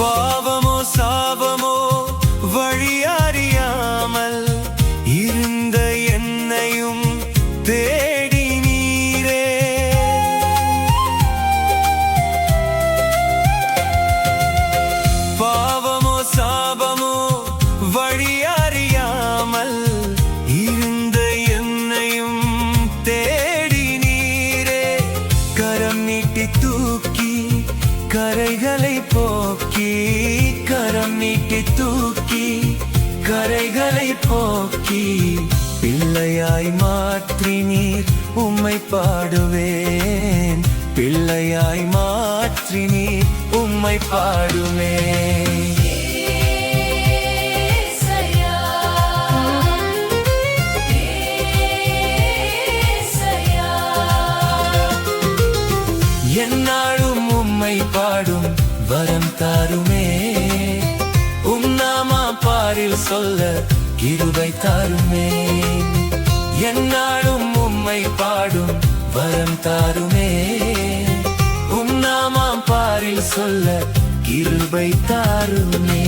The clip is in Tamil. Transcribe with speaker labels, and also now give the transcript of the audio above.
Speaker 1: பாவமோ சாபமோ வழியறியாமல் இருந்த என்னையும் தேடி நீரே. பாவமோ சாபமோ வழியறியாமல் இருந்த என்னையும் தேடி நீரே. கரம் நீட்டி தூக்கி கரைகளை போக்கி, கரம் நீட்டி தூக்கி கரைகளை போக்கி, பிள்ளையாய் மாற்றி நீர் உம்மை பாடுவேன். பிள்ளையாய் மாற்றி நீர் உம்மை பாடுவேன். என்னாலும் உம்மை பாடும் வரம் தாருமே. நாமா பாரில் சொல்ல கிருபை தாருமே. என்னாலும் உம்மை பாடும் வரம் தாருமே. நாமா பாரில் சொல்ல கிருபை தாருமே.